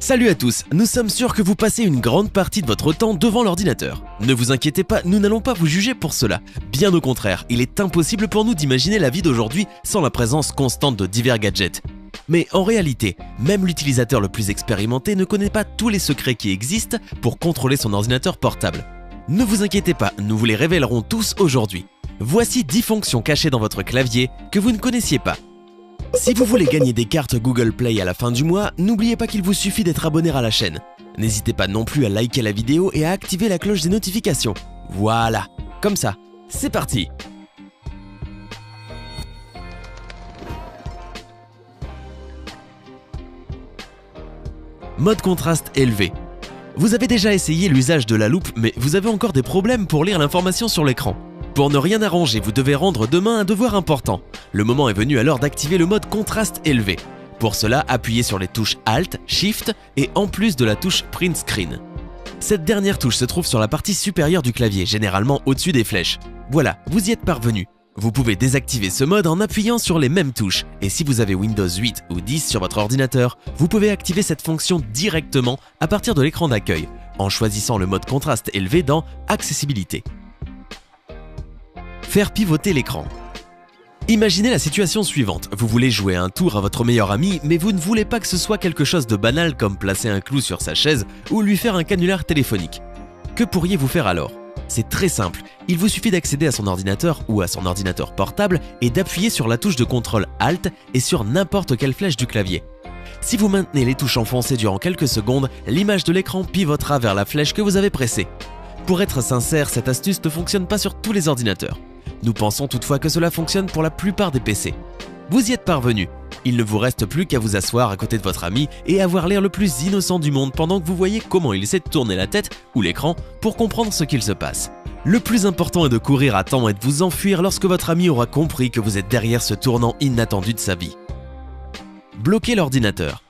Salut à tous, nous sommes sûrs que vous passez une grande partie de votre temps devant l'ordinateur. Ne vous inquiétez pas, nous n'allons pas vous juger pour cela. Bien au contraire, il est impossible pour nous d'imaginer la vie d'aujourd'hui sans la présence constante de divers gadgets. Mais en réalité, même l'utilisateur le plus expérimenté ne connaît pas tous les secrets qui existent pour contrôler son ordinateur portable. Ne vous inquiétez pas, nous vous les révélerons tous aujourd'hui. Voici 10 fonctions cachées dans votre clavier que vous ne connaissiez pas. Si vous voulez gagner des cartes Google Play à la fin du mois, n'oubliez pas qu'il vous suffit d'être abonné à la chaîne. N'hésitez pas non plus à liker la vidéo et à activer la cloche des notifications. Voilà, comme ça, c'est parti! Mode contraste élevé. Vous avez déjà essayé l'usage de la loupe, mais vous avez encore des problèmes pour lire l'information sur l'écran. Pour ne rien arranger, vous devez rendre demain un devoir important. Le moment est venu alors d'activer le mode contraste élevé. Pour cela, appuyez sur les touches Alt, Shift et en plus de la touche Print Screen. Cette dernière touche se trouve sur la partie supérieure du clavier, généralement au-dessus des flèches. Voilà, vous y êtes parvenu. Vous pouvez désactiver ce mode en appuyant sur les mêmes touches. Et si vous avez Windows 8 ou 10 sur votre ordinateur, vous pouvez activer cette fonction directement à partir de l'écran d'accueil, en choisissant le mode contraste élevé dans Accessibilité. Faire pivoter l'écran. Imaginez la situation suivante, vous voulez jouer un tour à votre meilleur ami, mais vous ne voulez pas que ce soit quelque chose de banal comme placer un clou sur sa chaise ou lui faire un canular téléphonique. Que pourriez-vous faire alors? C'est très simple, il vous suffit d'accéder à son ordinateur ou à son ordinateur portable et d'appuyer sur la touche de contrôle Alt et sur n'importe quelle flèche du clavier. Si vous maintenez les touches enfoncées durant quelques secondes, l'image de l'écran pivotera vers la flèche que vous avez pressée. Pour être sincère, cette astuce ne fonctionne pas sur tous les ordinateurs. Nous pensons toutefois que cela fonctionne pour la plupart des PC. Vous y êtes parvenu. Il ne vous reste plus qu'à vous asseoir à côté de votre ami et avoir l'air le plus innocent du monde pendant que vous voyez comment il essaie de tourner la tête ou l'écran pour comprendre ce qu'il se passe. Le plus important est de courir à temps et de vous enfuir lorsque votre ami aura compris que vous êtes derrière ce tournant inattendu de sa vie. Bloquer l'ordinateur.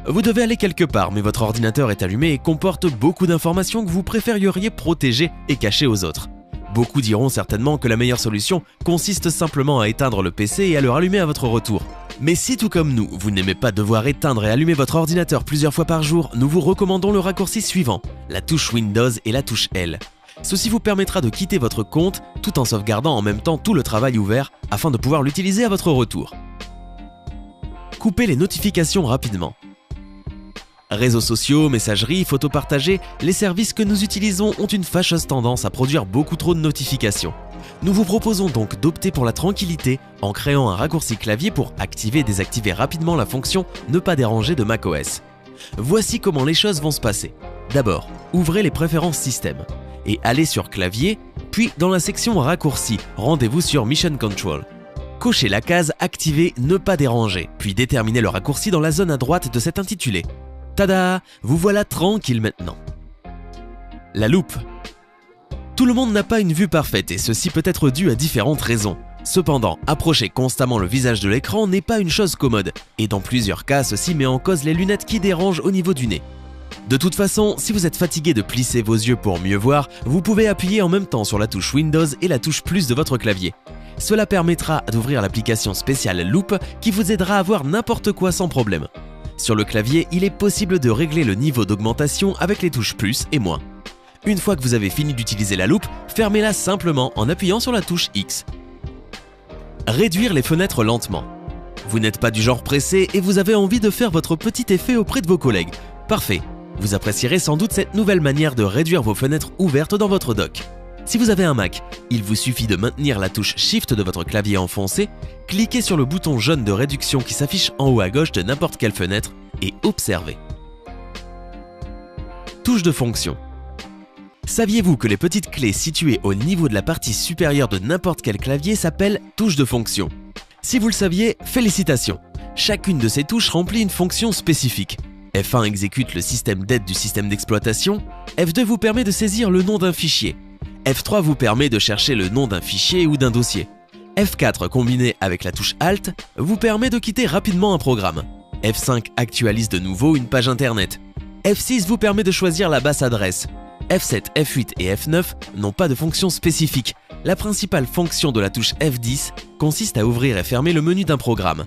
Vous devez aller quelque part, mais votre ordinateur est allumé et comporte beaucoup d'informations que vous préférieriez protéger et cacher aux autres. Beaucoup diront certainement que la meilleure solution consiste simplement à éteindre le PC et à le rallumer à votre retour. Mais si tout comme nous, vous n'aimez pas devoir éteindre et allumer votre ordinateur plusieurs fois par jour, nous vous recommandons le raccourci suivant, la touche Windows et la touche L. Ceci vous permettra de quitter votre compte tout en sauvegardant en même temps tout le travail ouvert afin de pouvoir l'utiliser à votre retour. Coupez les notifications rapidement. Réseaux sociaux, messagerie, photos partagées, les services que nous utilisons ont une fâcheuse tendance à produire beaucoup trop de notifications. Nous vous proposons donc d'opter pour la tranquillité en créant un raccourci clavier pour activer et désactiver rapidement la fonction « Ne pas déranger » de macOS. Voici comment les choses vont se passer. D'abord, ouvrez les préférences système et allez sur clavier, puis dans la section raccourcis, rendez-vous sur Mission Control. Cochez la case « Activer, ne pas déranger », puis déterminez le raccourci dans la zone à droite de cet intitulé. Tada! Vous voilà tranquille maintenant. La loupe. Tout le monde n'a pas une vue parfaite et ceci peut être dû à différentes raisons. Cependant, approcher constamment le visage de l'écran n'est pas une chose commode et dans plusieurs cas, ceci met en cause les lunettes qui dérangent au niveau du nez. De toute façon, si vous êtes fatigué de plisser vos yeux pour mieux voir, vous pouvez appuyer en même temps sur la touche Windows et la touche plus de votre clavier. Cela permettra d'ouvrir l'application spéciale Loupe qui vous aidera à voir n'importe quoi sans problème. Sur le clavier, il est possible de régler le niveau d'augmentation avec les touches plus et moins. Une fois que vous avez fini d'utiliser la loupe, fermez-la simplement en appuyant sur la touche X. Réduire les fenêtres lentement. Vous n'êtes pas du genre pressé et vous avez envie de faire votre petit effet auprès de vos collègues. Parfait. Vous apprécierez sans doute cette nouvelle manière de réduire vos fenêtres ouvertes dans votre dock. Si vous avez un Mac, il vous suffit de maintenir la touche Shift de votre clavier enfoncé, cliquez sur le bouton jaune de réduction qui s'affiche en haut à gauche de n'importe quelle fenêtre et observez. Touche de fonction. Saviez-vous que les petites clés situées au niveau de la partie supérieure de n'importe quel clavier s'appellent touches de fonction? Si vous le saviez, félicitations! Chacune de ces touches remplit une fonction spécifique. F1 exécute le système d'aide du système d'exploitation, F2 vous permet de saisir le nom d'un fichier, F3 vous permet de chercher le nom d'un fichier ou d'un dossier. F4 combiné avec la touche Alt vous permet de quitter rapidement un programme. F5 actualise de nouveau une page internet. F6 vous permet de choisir la basse adresse. F7, F8 et F9 n'ont pas de fonction spécifique. La principale fonction de la touche F10 consiste à ouvrir et fermer le menu d'un programme.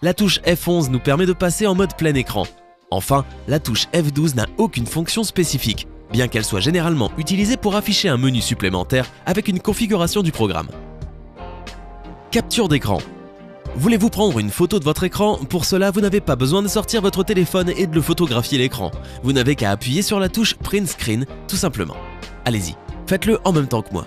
La touche F11 nous permet de passer en mode plein écran. Enfin, la touche F12 n'a aucune fonction spécifique, bien qu'elle soit généralement utilisée pour afficher un menu supplémentaire avec une configuration du programme. Capture d'écran. Voulez-vous prendre une photo de votre écran? Pour cela, vous n'avez pas besoin de sortir votre téléphone et de le photographier l'écran. Vous n'avez qu'à appuyer sur la touche Print Screen, tout simplement. Allez-y, faites-le en même temps que moi.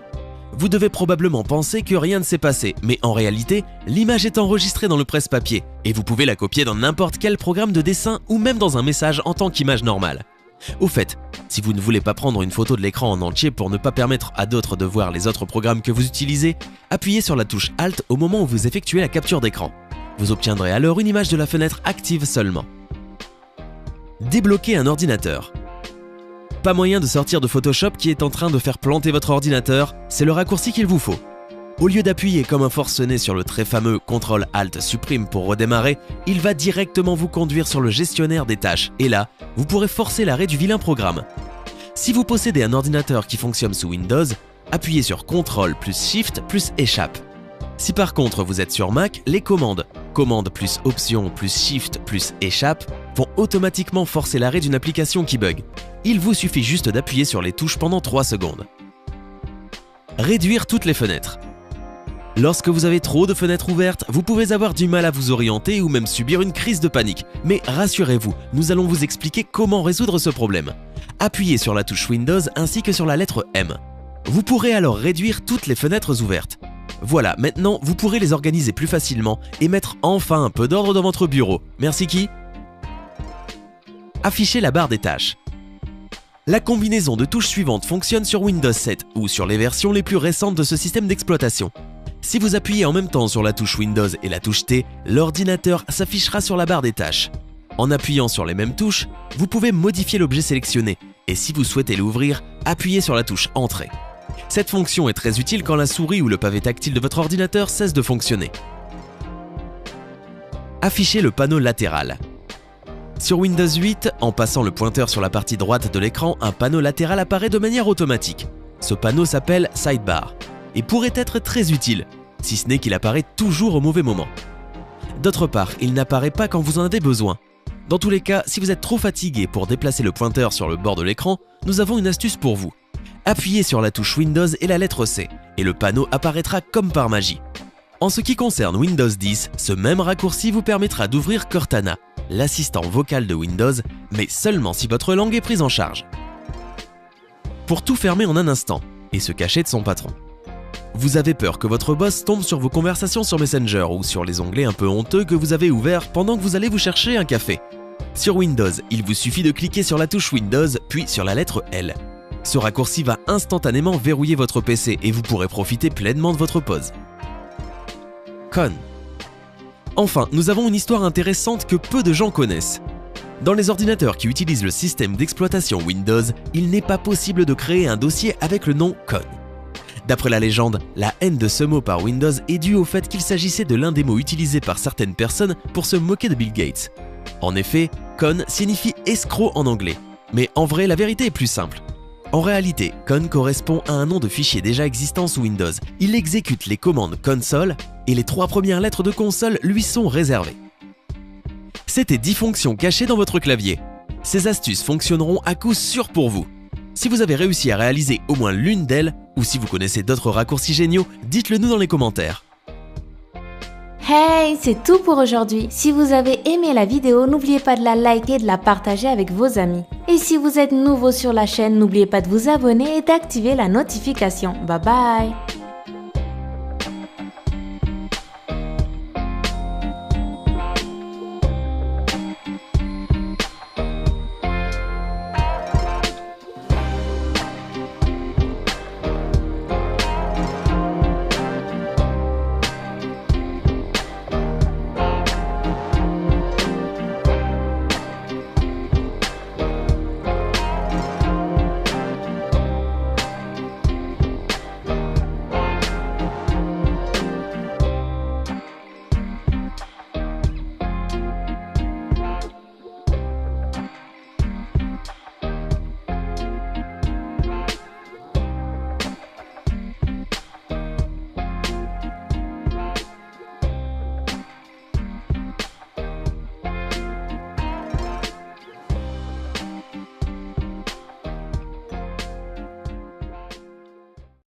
Vous devez probablement penser que rien ne s'est passé, mais en réalité, l'image est enregistrée dans le presse-papier et vous pouvez la copier dans n'importe quel programme de dessin ou même dans un message en tant qu'image normale. Au fait, si vous ne voulez pas prendre une photo de l'écran en entier pour ne pas permettre à d'autres de voir les autres programmes que vous utilisez, appuyez sur la touche Alt au moment où vous effectuez la capture d'écran. Vous obtiendrez alors une image de la fenêtre active seulement. Débloquer un ordinateur. Pas moyen de sortir de Photoshop qui est en train de faire planter votre ordinateur, c'est le raccourci qu'il vous faut. Au lieu d'appuyer comme un forcené sur le très fameux CTRL-ALT-SUPPRIME pour redémarrer, il va directement vous conduire sur le gestionnaire des tâches et là, vous pourrez forcer l'arrêt du vilain programme. Si vous possédez un ordinateur qui fonctionne sous Windows, appuyez sur CTRL plus SHIFT plus échappe. Si par contre vous êtes sur Mac, les commandes Commande plus Option plus Shift plus échappe vont automatiquement forcer l'arrêt d'une application qui bug. Il vous suffit juste d'appuyer sur les touches pendant 3 secondes. Réduire toutes les fenêtres. Lorsque vous avez trop de fenêtres ouvertes, vous pouvez avoir du mal à vous orienter ou même subir une crise de panique. Mais rassurez-vous, nous allons vous expliquer comment résoudre ce problème. Appuyez sur la touche Windows ainsi que sur la lettre M. Vous pourrez alors réduire toutes les fenêtres ouvertes. Voilà, maintenant vous pourrez les organiser plus facilement et mettre enfin un peu d'ordre dans votre bureau. Merci qui? Afficher la barre des tâches. La combinaison de touches suivantes fonctionne sur Windows 7 ou sur les versions les plus récentes de ce système d'exploitation. Si vous appuyez en même temps sur la touche Windows et la touche T, l'ordinateur s'affichera sur la barre des tâches. En appuyant sur les mêmes touches, vous pouvez modifier l'objet sélectionné et si vous souhaitez l'ouvrir, appuyez sur la touche Entrée. Cette fonction est très utile quand la souris ou le pavé tactile de votre ordinateur cesse de fonctionner. Afficher le panneau latéral. Sur Windows 8, en passant le pointeur sur la partie droite de l'écran, un panneau latéral apparaît de manière automatique. Ce panneau s'appelle Sidebar et pourrait être très utile, si ce n'est qu'il apparaît toujours au mauvais moment. D'autre part, il n'apparaît pas quand vous en avez besoin. Dans tous les cas, si vous êtes trop fatigué pour déplacer le pointeur sur le bord de l'écran, nous avons une astuce pour vous. Appuyez sur la touche Windows et la lettre C, et le panneau apparaîtra comme par magie. En ce qui concerne Windows 10, ce même raccourci vous permettra d'ouvrir Cortana, l'assistant vocal de Windows, mais seulement si votre langue est prise en charge. Pour tout fermer en un instant, et se cacher de son patron. Vous avez peur que votre boss tombe sur vos conversations sur Messenger ou sur les onglets un peu honteux que vous avez ouverts pendant que vous allez vous chercher un café. Sur Windows, il vous suffit de cliquer sur la touche Windows, puis sur la lettre L. Ce raccourci va instantanément verrouiller votre PC et vous pourrez profiter pleinement de votre pause. Con. Enfin, nous avons une histoire intéressante que peu de gens connaissent. Dans les ordinateurs qui utilisent le système d'exploitation Windows, il n'est pas possible de créer un dossier avec le nom Con. D'après la légende, la haine de ce mot par Windows est due au fait qu'il s'agissait de l'un des mots utilisés par certaines personnes pour se moquer de Bill Gates. En effet, con signifie escroc en anglais, mais en vrai la vérité est plus simple. En réalité, con correspond à un nom de fichier déjà existant sous Windows. Il exécute les commandes console et les 3 premières lettres de console lui sont réservées. C'était 10 fonctions cachées dans votre clavier. Ces astuces fonctionneront à coup sûr pour vous. Si vous avez réussi à réaliser au moins l'une d'elles, ou si vous connaissez d'autres raccourcis géniaux, dites-le nous dans les commentaires. Hey, c'est tout pour aujourd'hui. Si vous avez aimé la vidéo, n'oubliez pas de la liker et de la partager avec vos amis. Et si vous êtes nouveau sur la chaîne, n'oubliez pas de vous abonner et d'activer la notification. Bye bye!